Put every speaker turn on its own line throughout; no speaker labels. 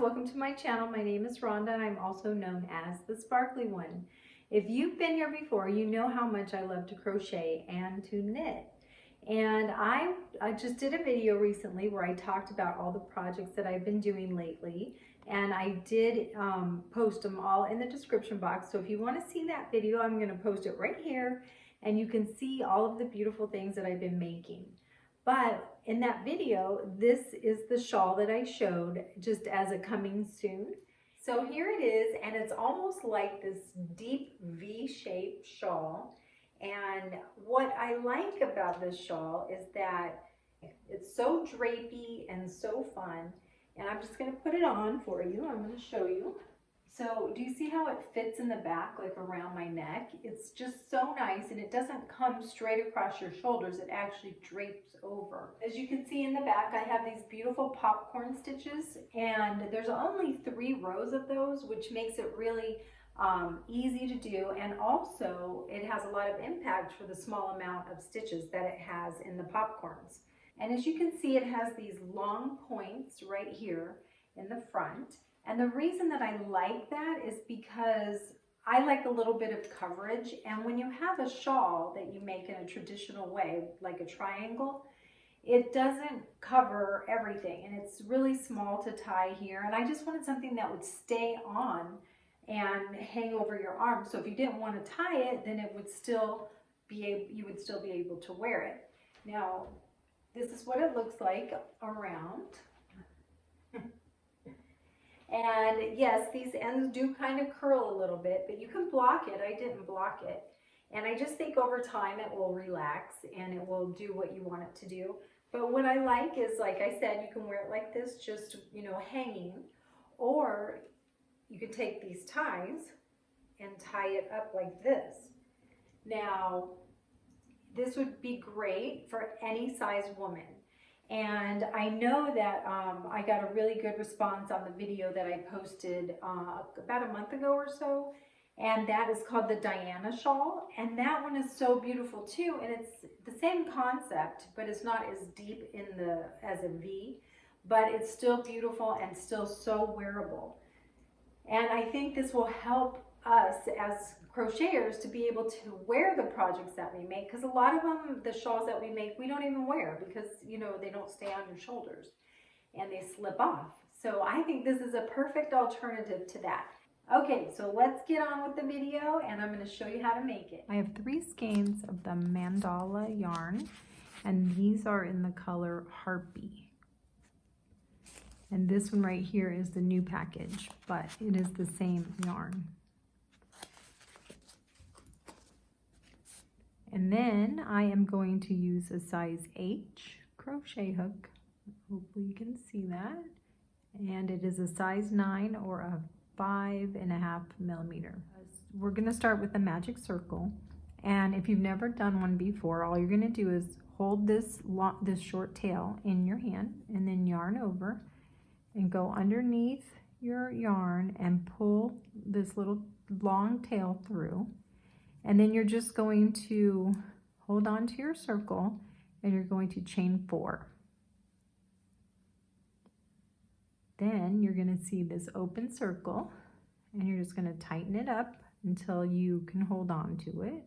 welcome to my channel. My name is Rhonda and I'm also known as the Sparkly One. If you've been here before, you know how much I love to crochet and to knit. And I just did a video recently where I talked about all the projects that I've been doing lately, and I did post them all in the description box. So if you want to see that video, I'm going to post it right here and you can see all of the beautiful things that I've been making. But in that video, this is the shawl that I showed just as a coming soon. So here it is, and it's almost like this deep V-shaped shawl. And what I like about this shawl is that it's so drapey and so fun. And I'm just going to put it on for you. I'm going to show you. So do you see how it fits in the back, like around my neck? It's just so nice, and it doesn't come straight across your shoulders. It actually drapes over. As you can see in the back, I have these beautiful popcorn stitches, and there's only 3 rows of those, which makes it really easy to do. And also it has a lot of impact for the small amount of stitches that it has in the popcorns. And as you can see, it has these long points right here in the front. And the reason that I like that is because I like a little bit of coverage. And when you have a shawl that you make in a traditional way, like a triangle, it doesn't cover everything. And it's really small to tie here. And I just wanted something that would stay on and hang over your arm. So if you didn't want to tie it, then it would still be you would still be able to wear it. Now, this is what it looks like around. And yes, these ends do kind of curl a little bit, but you can block it. I didn't block it. And I just think over time it will relax and it will do what you want it to do. But what I like is, like I said, you can wear it like this, just, you know, hanging. Or you could take these ties and tie it up like this. Now, this would be great for any size woman. And I know that I got a really good response on the video that I posted about a month ago or so. And that is called the Diana shawl. And that one is so beautiful too. And it's the same concept, but it's not as deep in as a V. But it's still beautiful and still so wearable. And I think this will help us as crocheters to be able to wear the projects that we make, because a lot of them, the shawls that we make, we don't even wear because, you know, they don't stay on your shoulders and they slip off. So I think this is a perfect alternative to that. Okay, so let's get on with the video and I'm going to show you how to make it. I have 3 skeins of the Mandala yarn, and these are in the color Harpie. And this one right here is the new package, but it is the same yarn. And then I am going to use a size H crochet hook. Hopefully you can see that. And it is a size 9 or a 5.5 millimeter. We're gonna start with the magic circle. And if you've never done one before, all you're gonna do is hold this short tail in your hand and then yarn over and go underneath your yarn and pull this little long tail through. And then you're just going to hold on to your circle and you're going to chain 4. Then you're going to see this open circle and you're just going to tighten it up until you can hold on to it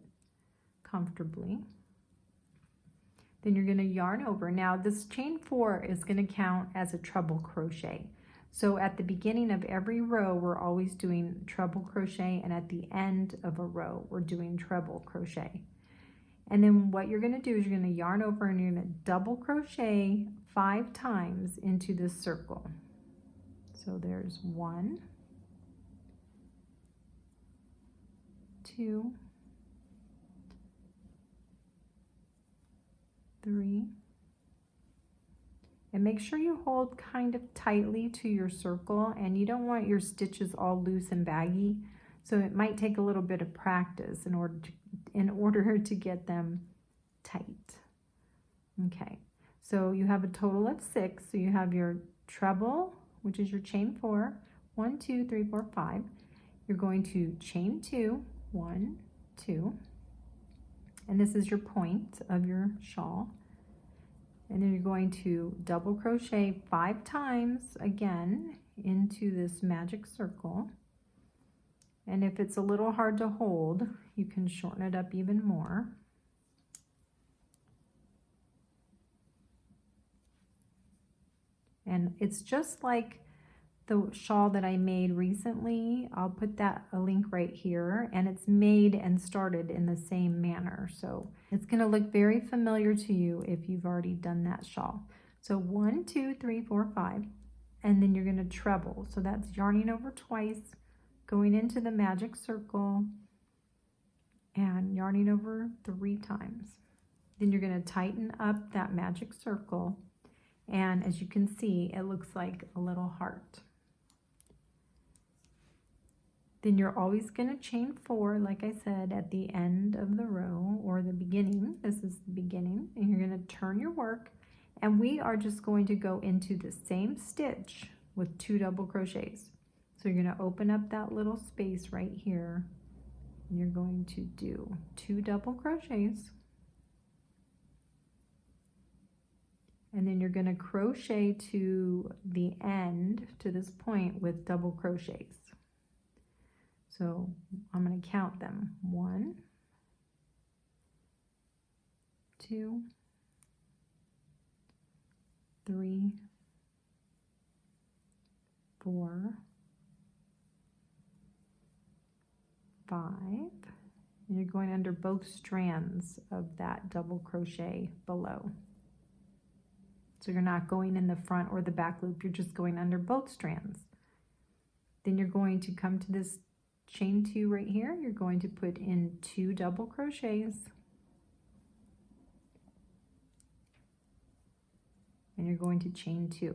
comfortably. Then you're going to yarn over. Now this chain 4 is going to count as a treble crochet. So at the beginning of every row, we're always doing treble crochet, and at the end of a row, we're doing treble crochet. And then what you're going to do is you're going to yarn over and you're going to double crochet 5 times into this circle. So there's 1, 2, 3. And make sure you hold kind of tightly to your circle, and you don't want your stitches all loose and baggy. So it might take a little bit of practice in order to get them tight. Okay, so you have a total of 6. So you have your treble, which is your chain 4, 1, 2, 3, 4, 5. You're going to chain 2, 1, 2, and this is your point of your shawl. And then you're going to double crochet 5 times again into this magic circle. And if it's a little hard to hold, you can shorten it up even more. And it's just like the shawl that I made recently. I'll put a link right here, and it's made and started in the same manner. So it's gonna look very familiar to you if you've already done that shawl. So 1, 2, 3, 4, 5, and then you're gonna treble. So that's yarning over twice, going into the magic circle, and yarning over 3 times. Then you're gonna tighten up that magic circle, and as you can see, it looks like a little heart. Then you're always going to chain 4, like I said, at the end of the row or the beginning. This is the beginning, and you're going to turn your work, and we are just going to go into the same stitch with 2 double crochets. So you're going to open up that little space right here, and you're going to do 2 double crochets, and then you're going to crochet to the end, to this point, with double crochets. So I'm going to count them. 1, 2, 3, 4, 5, and you're going under both strands of that double crochet below. So you're not going in the front or the back loop, you're just going under both strands. Then you're going to come to this chain 2 right here. You're going to put in 2 double crochets, and you're going to chain 2.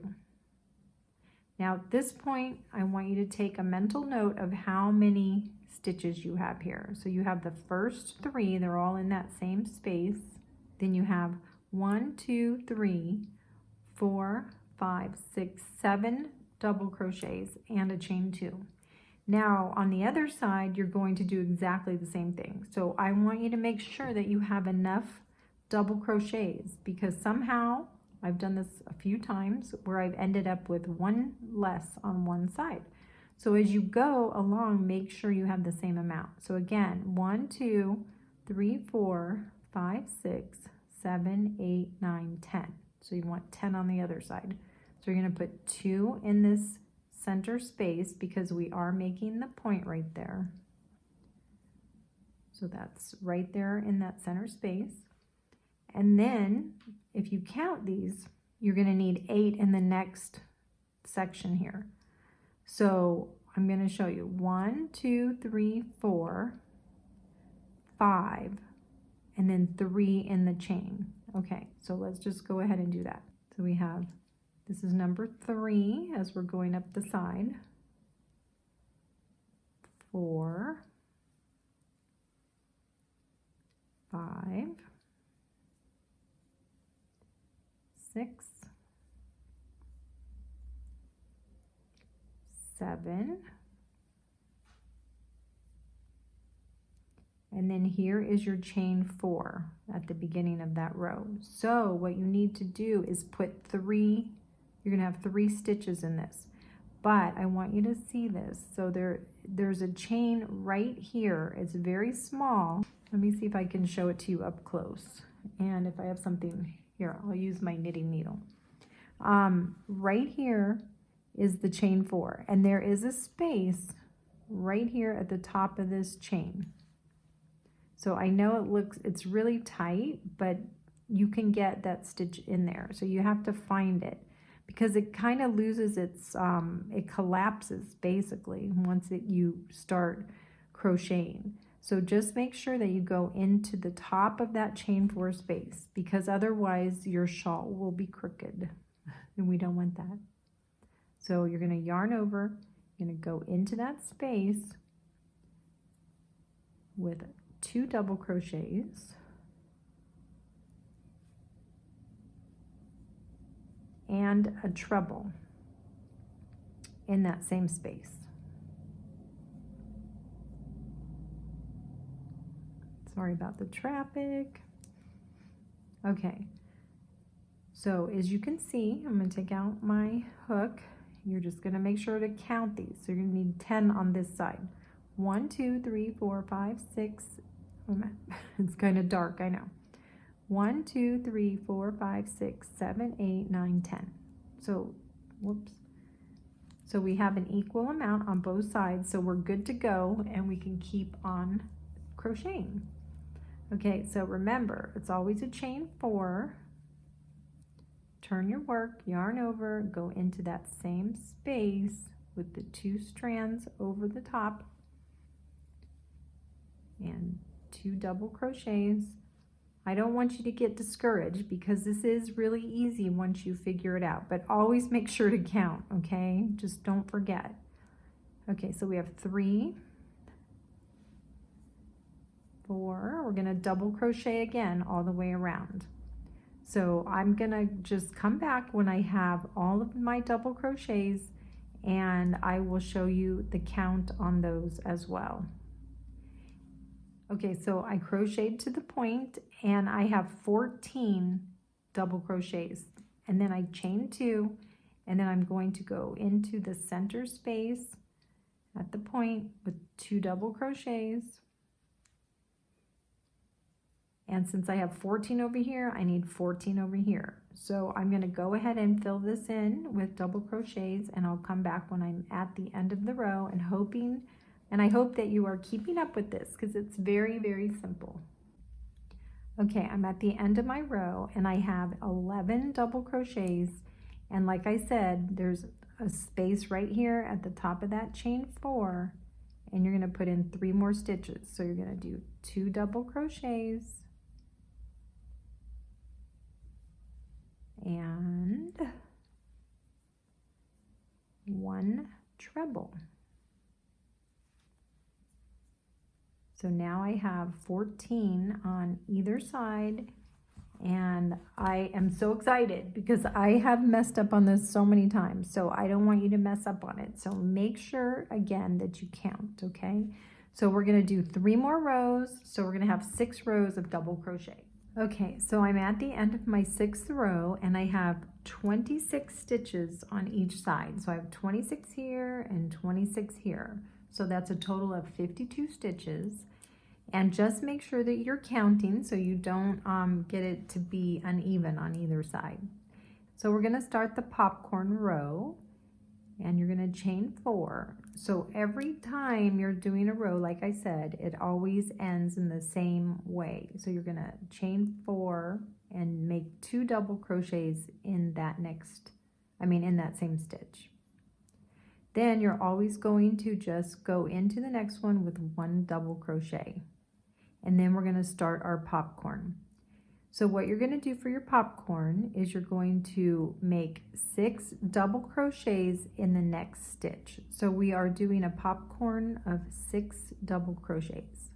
Now at this point, I want you to take a mental note of how many stitches you have here. So you have the first 3, they're all in that same space. Then you have 1, 2, 3, 4, 5, 6, 7 double crochets and a chain 2. Now on the other side, you're going to do exactly the same thing. So I want you to make sure that you have enough double crochets, because somehow I've done this a few times where I've ended up with 1 less on one side. So as you go along, make sure you have the same amount. So again, 1, 2, 3, 4, 5, 6, 7, 8, 9, 10. So you want 10 on the other side. So you're going to put 2 in this center space because we are making the point right there. So that's right there in that center space. And then if you count these, you're going to need 8 in the next section here. So I'm going to show you 1, 2, 3, 4, 5, and then 3 in the chain. Okay, so let's just go ahead and do that. So we have, this is number 3 as we're going up the side. 4, 5, 6, 7, and then here is your chain 4 at the beginning of that row. So what you need to do is put 3, you're gonna have 3 stitches in this, but I want you to see this. So there's a chain right here. It's very small. Let me see if I can show it to you up close. And if I have something here, I'll use my knitting needle. Right here is the chain 4, and there is a space right here at the top of this chain. So I know it's really tight, but you can get that stitch in there. So you have to find it because it kind of loses its, it collapses basically once you start crocheting. So just make sure that you go into the top of that chain 4 space, because otherwise your shawl will be crooked and we don't want that. So you're going to yarn over, you're going to go into that space with 2 double crochets and a treble in that same space. Sorry about the traffic. Okay, so as you can see, I'm going to take out my hook. you're just going to make sure to count these. So you're going to need 10 on this side. 1, 2, 3, 4, 5, 6. It's kind of dark, I know. 1, 2, 3, 4, 5, 6, 7, 8, 9, 10. So, whoops. So we have an equal amount on both sides, so we're good to go, and we can keep on crocheting. Okay, so remember, it's always a chain 4. Turn your work, yarn over, go into that same space with the 2 strands over the top, and 2 double crochets. I don't want you to get discouraged because this is really easy once you figure it out, but always make sure to count, okay? Just don't forget. Okay, so we have 3, 4, we're gonna double crochet again all the way around. So I'm gonna just come back when I have all of my double crochets, and I will show you the count on those as well. Okay, so I crocheted to the point, and I have 14 double crochets, and then I chain 2, and then I'm going to go into the center space at the point with 2 double crochets. And since I have 14 over here, I need 14 over here. So I'm going to go ahead and fill this in with double crochets, and I'll come back when I'm at the end of the row, and I hope that you are keeping up with this because it's very, very simple. Okay, I'm at the end of my row, and I have 11 double crochets, and like I said, there's a space right here at the top of that chain 4, and you're going to put in 3 more stitches. So you're going to do 2 double crochets and 1 treble. So now I have 14 on either side, and I am so excited because I have messed up on this so many times, so I don't want you to mess up on it. So make sure again that you count, okay? So we're gonna do 3 more rows, so we're gonna have 6 rows of double crochet. Okay, so I'm at the end of my 6th row, and I have 26 stitches on each side. So I have 26 here and 26 here. So that's a total of 52 stitches. And just make sure that you're counting so you don't get it to be uneven on either side. So we're gonna start the popcorn row, and you're gonna chain 4. So every time you're doing a row, like I said, it always ends in the same way. So you're gonna chain 4 and make 2 double crochets in that in that same stitch. Then you're always going to just go into the next one with 1 double crochet. And then we're going to start our popcorn. So what you're going to do for your popcorn is you're going to make 6 double crochets in the next stitch. So we are doing a popcorn of 6 double crochets.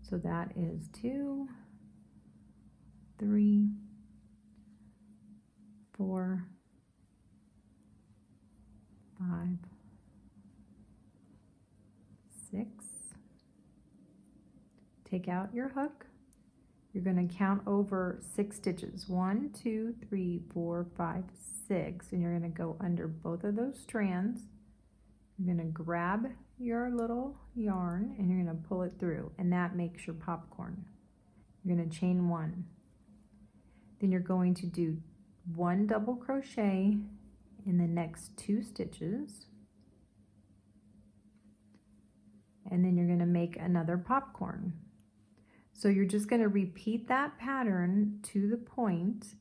So that is 2, 3, 4, 5, 6. Take out your hook. You're going to count over 6 stitches. 1, 2, 3, 4, 5, 6, and you're going to go under both of those strands. You're going to grab your little yarn and you're going to pull it through, and that makes your popcorn. You're going to chain 1. Then you're going to do 1 double crochet in the next 2 stitches, and then you're going to make another popcorn. So you're just going to repeat that pattern to the point,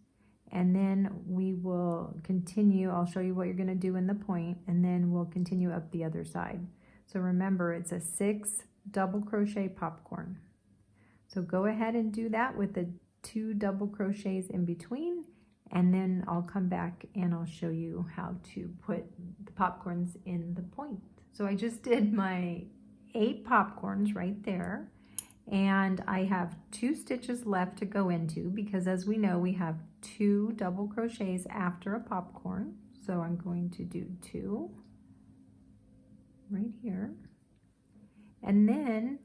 and then we will continue. I'll show you what you're going to do in the point, and then we'll continue up the other side. So remember, it's a 6 double crochet popcorn. So go ahead and do that with the 2 double crochets in between, and then I'll come back and I'll show you how to put the popcorns in the point. So I just did my 8 popcorns right there, and I have 2 stitches left to go into because, as we know, we have 2 double crochets after a popcorn. So I'm going to do 2 right here, and then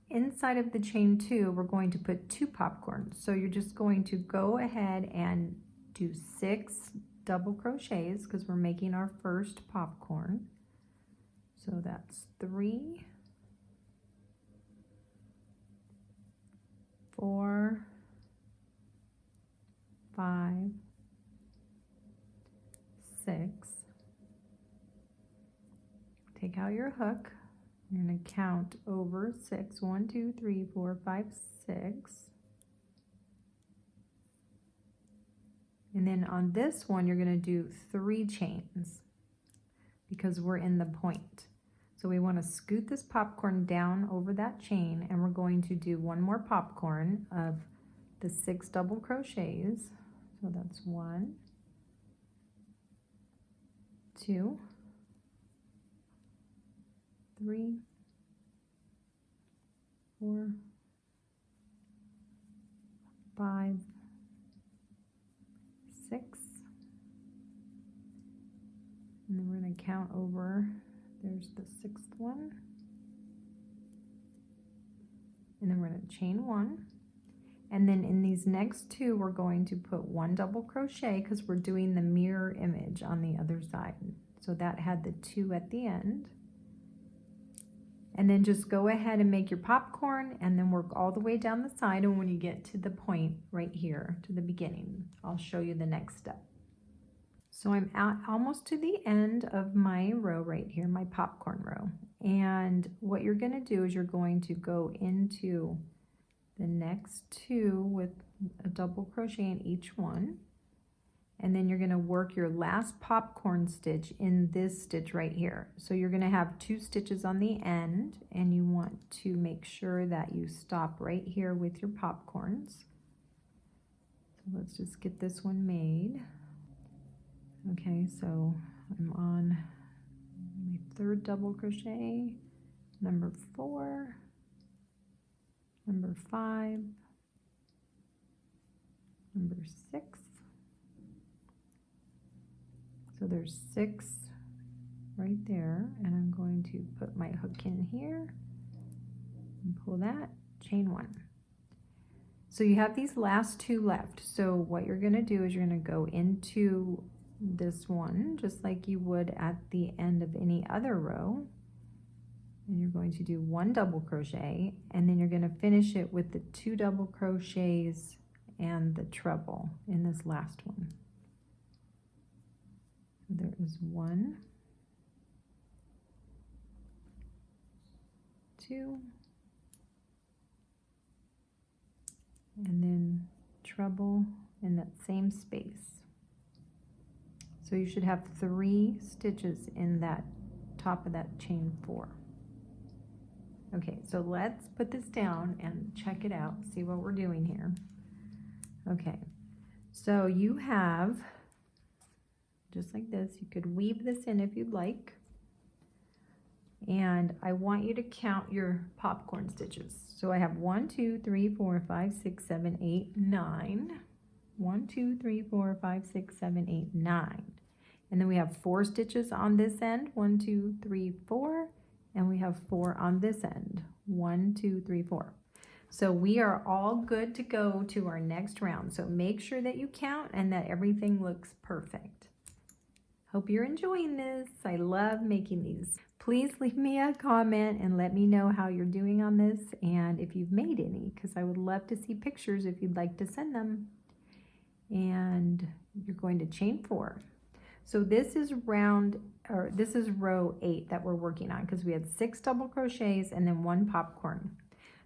inside of the chain 2 we're going to put 2 popcorns. So you're just going to go ahead and do 6 double crochets because we're making our first popcorn. So that's 3, 4, 5, 6. Take out your hook. You're going to count over 6. 1, 2, 3, 4, 5, 6. And then on this one, you're going to do 3 chains because we're in the point. So we want to scoot this popcorn down over that chain, and we're going to do one more popcorn of the 6 double crochets. So that's 1, 2, 3, 4, 5, 6, and then we're going to count over, there's the 6th one, and then we're going to chain 1, and then in these next 2 we're going to put 1 double crochet because we're doing the mirror image on the other side. So that had the 2 at the end. And then just go ahead and make your popcorn and then work all the way down the side, and when you get to the point right here to the beginning, I'll show you the next step. So I'm almost to the end of my row right here, my popcorn row. And what you're going to do is you're going to go into the next 2 with a double crochet in each one. And then you're going to work your last popcorn stitch in this stitch right here. So you're going to have 2 stitches on the end, and you want to make sure that you stop right here with your popcorns. So let's just get this one made. Okay, so I'm on my 3rd double crochet, number 4, number 5, number 6. So there's 6 right there, and I'm going to put my hook in here and pull that, chain 1. So you have these last 2 left. So what you're going to do is you're going to go into this one just like you would at the end of any other row, and you're going to do 1 double crochet, and then you're going to finish it with the 2 double crochets and the treble in this last one. There is 1, 2, and then treble in that same space. So you should have 3 stitches in that top of that chain 4. Okay, so let's put this down and check it out, see what we're doing here. Okay, so you have, just like this, you could weave this in if you'd like. And I want you to count your popcorn stitches. So I have 1, 2, 3, 4, 5, 6, 7, 8, 9. 1, 2, 3, 4, 5, 6, 7, 8, 9. And then we have 4 stitches on this end. 1, 2, 3, 4. And we have 4 on this end. 1, 2, 3, 4. So we are all good to go to our next round. So make sure that you count and that everything looks perfect. Hope you're enjoying this. I love making these. Please leave me a comment and let me know how you're doing on this and if you've made any, because I would love to see pictures if you'd like to send them. And you're going to chain 4. So this is row 8 that we're working on, because we had 6 double crochets and then 1 popcorn.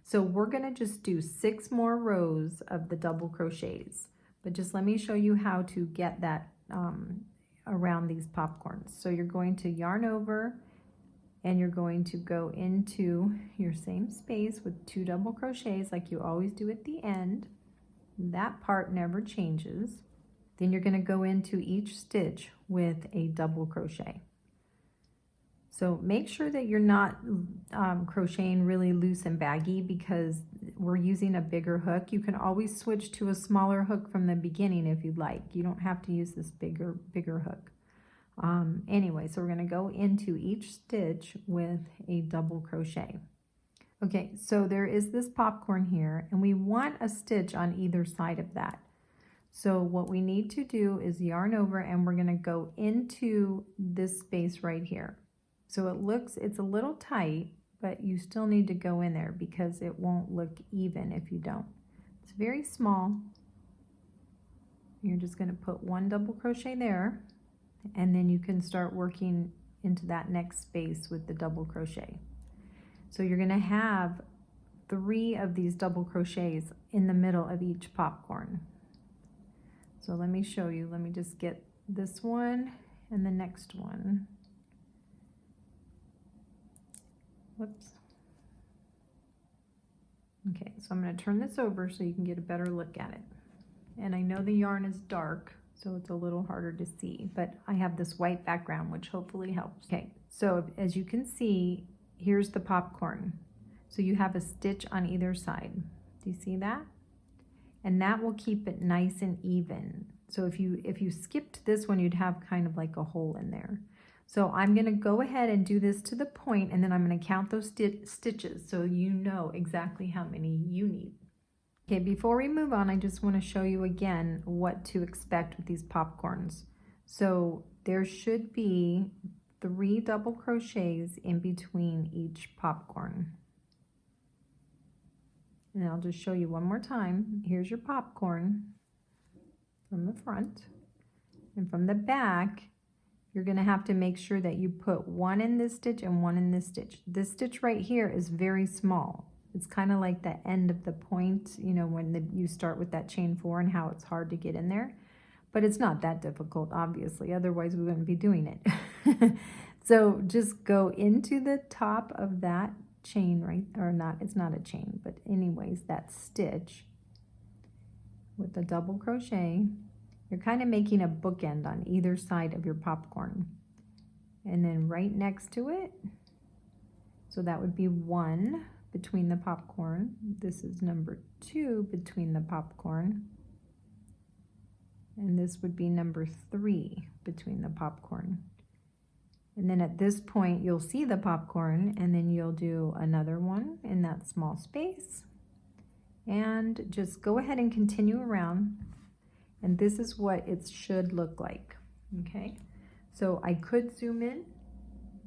So we're going to just do 6 more rows of the double crochets, but just let me show you how to get that around these popcorns. So you're going to yarn over and you're going to go into your same space with 2 double crochets like you always do at the end. That part never changes. Then you're going to go into each stitch with a double crochet. So make sure that you're not crocheting really loose and baggy, because we're using a bigger hook. You can always switch to a smaller hook from the beginning if you'd like. You don't have to use this bigger hook. Anyway, so we're going to go into each stitch with a double crochet. Okay, so there is this popcorn here, and we want a stitch on either side of that. So what we need to do is yarn over, and we're going to go into this space right here. So it's a little tight, but you still need to go in there because it won't look even if you don't. It's very small. You're just going to put one double crochet there, and then you can start working into that next space with the double crochet. So you're going to have 3 of these double crochets in the middle of each popcorn. So let me show you. Let me just get this one and the next one. Whoops. Okay, so I'm going to turn this over so you can get a better look at it. And I know the yarn is dark, so it's a little harder to see, but I have this white background, which hopefully helps. Okay, so as you can see, here's the popcorn. So you have a stitch on either side. Do you see that? And that will keep it nice and even. So if you skipped this one, you'd have kind of like a hole in there. So I'm going to go ahead and do this to the point, and then I'm going to count those stitches so you know exactly how many you need. Okay, before we move on, I just want to show you again what to expect with these popcorns. So there should be 3 double crochets in between each popcorn. And I'll just show you one more time. Here's your popcorn from the front. And from the back, you're going to have to make sure that you put 1 in this stitch and 1 in this stitch. This stitch right here is very small. It's kind of like the end of the point, you know, when you start with that chain 4 and how it's hard to get in there. But it's not that difficult, obviously, otherwise we wouldn't be doing it. So just go into the top of that chain, right? Or not, it's not a chain, but anyways, that stitch with the double crochet. You're kind of making a bookend on either side of your popcorn. And then right next to it, so that would be 1 between the popcorn. This is number 2 between the popcorn. And this would be number 3 between the popcorn. And then at this point, you'll see the popcorn, and then you'll do another one in that small space. And just go ahead and continue around. And this is what it should look like. Okay, so I could zoom in.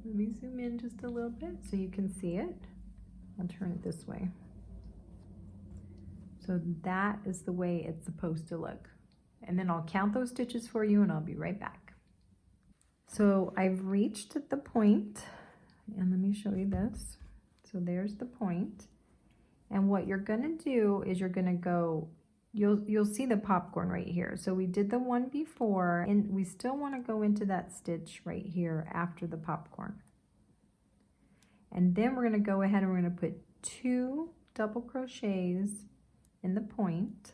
Let me zoom in just a little bit so you can see it. I'll turn it this way. So that is the way it's supposed to look. And then I'll count those stitches for you, and I'll be right back. So I've reached the point, and let me show you this. So there's the point. And what you're gonna do is you're gonna go, you'll see the popcorn right here. So we did the one before, and we still wanna go into that stitch right here after the popcorn. And then we're gonna go ahead and we're gonna put 2 double crochets in the point.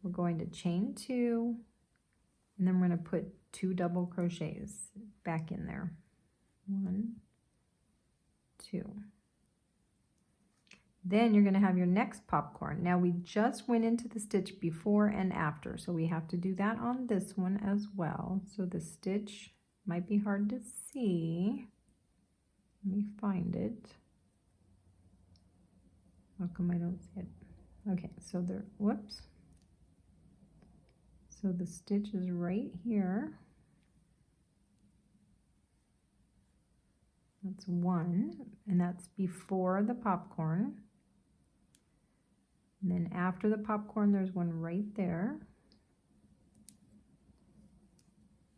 We're going to chain 2, and then we're gonna put 2 double crochets back in there. 1, 2. Then you're going to have your next popcorn. Now we just went into the stitch before and after, so we have to do that on this one as well. So the stitch might be hard to see. Let me find it. How come I don't see it? Okay, so there, whoops. So the stitch is right here. That's 1, and that's before the popcorn. And then after the popcorn, there's one right there.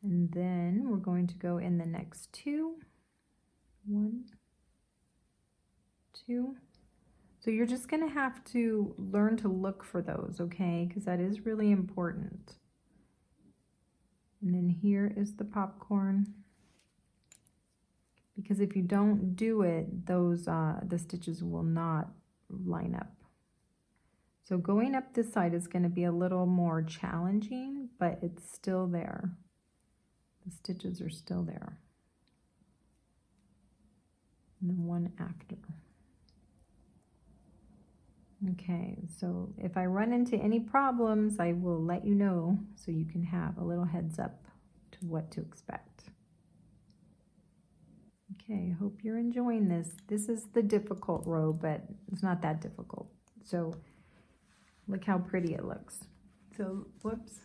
And then we're going to go in the next 2. 1, 2. So you're just going to have to learn to look for those, okay? Because that is really important. And then here is the popcorn. Because if you don't do it, those the stitches will not line up. So going up this side is going to be a little more challenging, but it's still there. The stitches are still there. And then one after. Okay, so if I run into any problems, I will let you know so you can have a little heads up to what to expect. Okay, hope you're enjoying this. This is the difficult row, but it's not that difficult. So look how pretty it looks. So, whoops.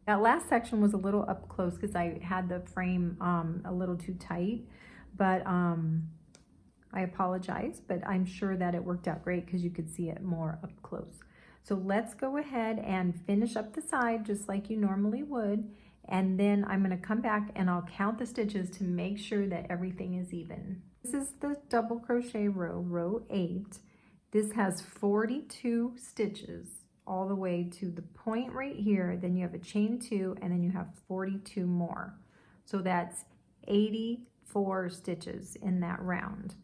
That last section was a little up close because I had the frame a little too tight, but I apologize, but I'm sure that it worked out great because you could see it more up close. So let's go ahead and finish up the side just like you normally would, and then I'm going to come back and I'll count the stitches to make sure that everything is even. This is the double crochet row, row 8. This has 42 stitches all the way to the point right here. Then you have a chain 2, and then you have 42 more. So that's 84 stitches in that round.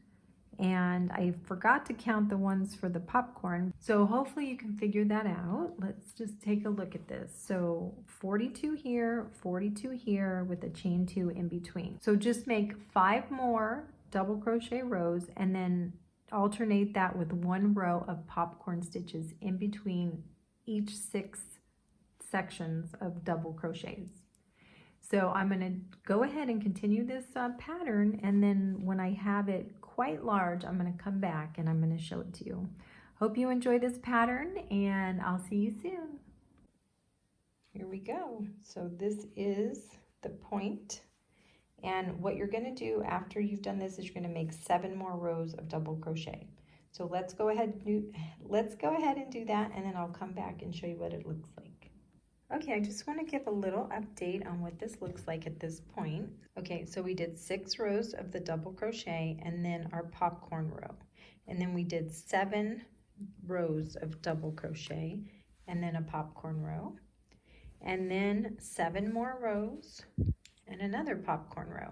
And I forgot to count the ones for the popcorn. So hopefully you can figure that out. Let's just take a look at this. So 42 here, 42 here with a chain 2 in between. So just make 5 more double crochet rows and then alternate that with 1 row of popcorn stitches in between each 6 sections of double crochets. So I'm going to go ahead and continue this pattern, and then when I have it quite large, I'm going to come back and I'm going to show it to you. Hope you enjoy this pattern, and I'll see you soon. Here we go. So this is the point, and what you're going to do after you've done this is you're going to make 7 more rows of double crochet. So let's go ahead and do that, and then I'll come back and show you what it looks like. Okay, I just want to give a little update on what this looks like at this point. Okay, so we did 6 rows of the double crochet and then our popcorn row. And then we did 7 rows of double crochet and then a popcorn row. And then 7 more rows and another popcorn row.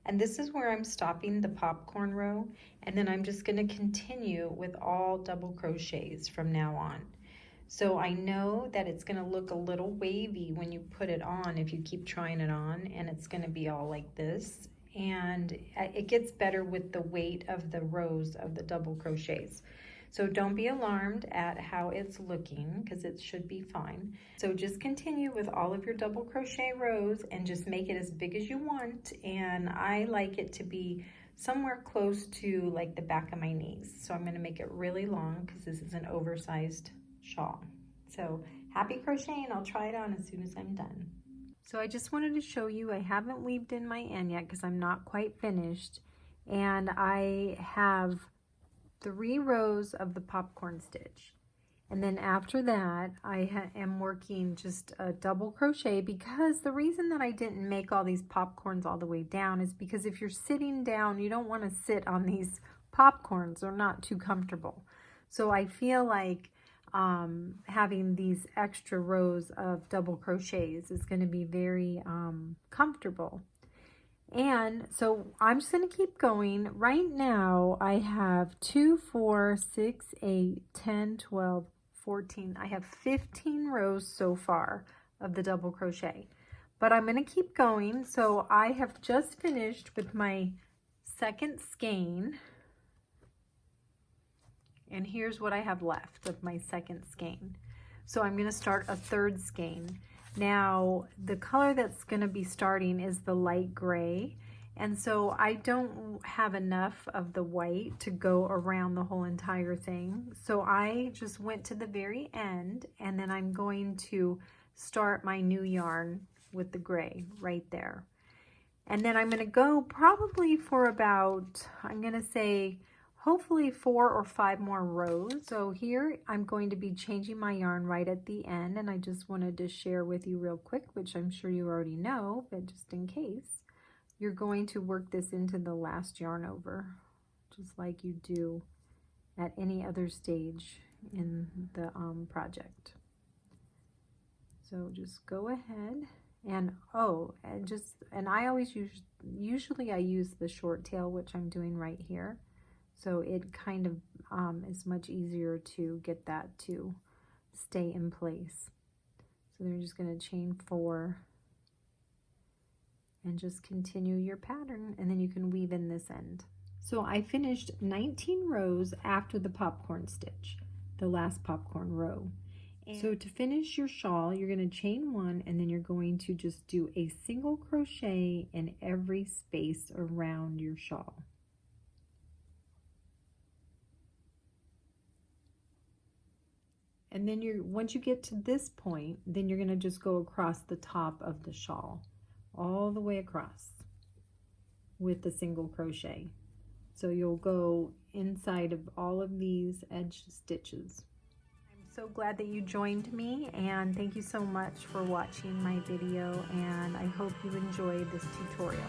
And this is where I'm stopping the popcorn row, and then I'm just going to continue with all double crochets from now on. So I know that it's going to look a little wavy when you put it on if you keep trying it on, and it's going to be all like this. And it gets better with the weight of the rows of the double crochets. So don't be alarmed at how it's looking, because it should be fine. So just continue with all of your double crochet rows and just make it as big as you want. And I like it to be somewhere close to like the back of my knees. So I'm going to make it really long because this is an oversized shawl. So happy crocheting. I'll try it on as soon as I'm done. So I just wanted to show you, I haven't weaved in my end yet because I'm not quite finished, and I have 3 rows of the popcorn stitch, and then after that I am working just a double crochet, because the reason that I didn't make all these popcorns all the way down is because if you're sitting down, you don't want to sit on these popcorns. They're not too comfortable. So I feel like having these extra rows of double crochets is going to be very comfortable. And so I'm just going to keep going. Right now I have 2, 4, 6, 8, 10, 12, 14. I have 15 rows so far of the double crochet, but I'm going to keep going. So I have just finished with my second skein. And here's what I have left of my second skein. So I'm going to start a 3rd skein. Now the color that's going to be starting is the light gray, and so I don't have enough of the white to go around the whole entire thing. So I just went to the very end, and then I'm going to start my new yarn with the gray right there. And then I'm going to go probably for about, I'm going to say, hopefully 4 or 5 more rows. So here I'm going to be changing my yarn right at the end, and I just wanted to share with you real quick, which I'm sure you already know, but just in case, you're going to work this into the last yarn over, just like you do at any other stage in the project. So just go ahead and and I always usually I use the short tail, which I'm doing right here. So it kind of is much easier to get that to stay in place. So they're just going to chain 4 and just continue your pattern, and then you can weave in this end. So I finished 19 rows after the popcorn stitch, the last popcorn row. And so to finish your shawl, you're going to chain 1, and then you're going to just do a single crochet in every space around your shawl. And then once you get to this point, then you're going to just go across the top of the shawl, all the way across with the single crochet. So you'll go inside of all of these edge stitches. I'm so glad that you joined me, and thank you so much for watching my video, and I hope you enjoyed this tutorial.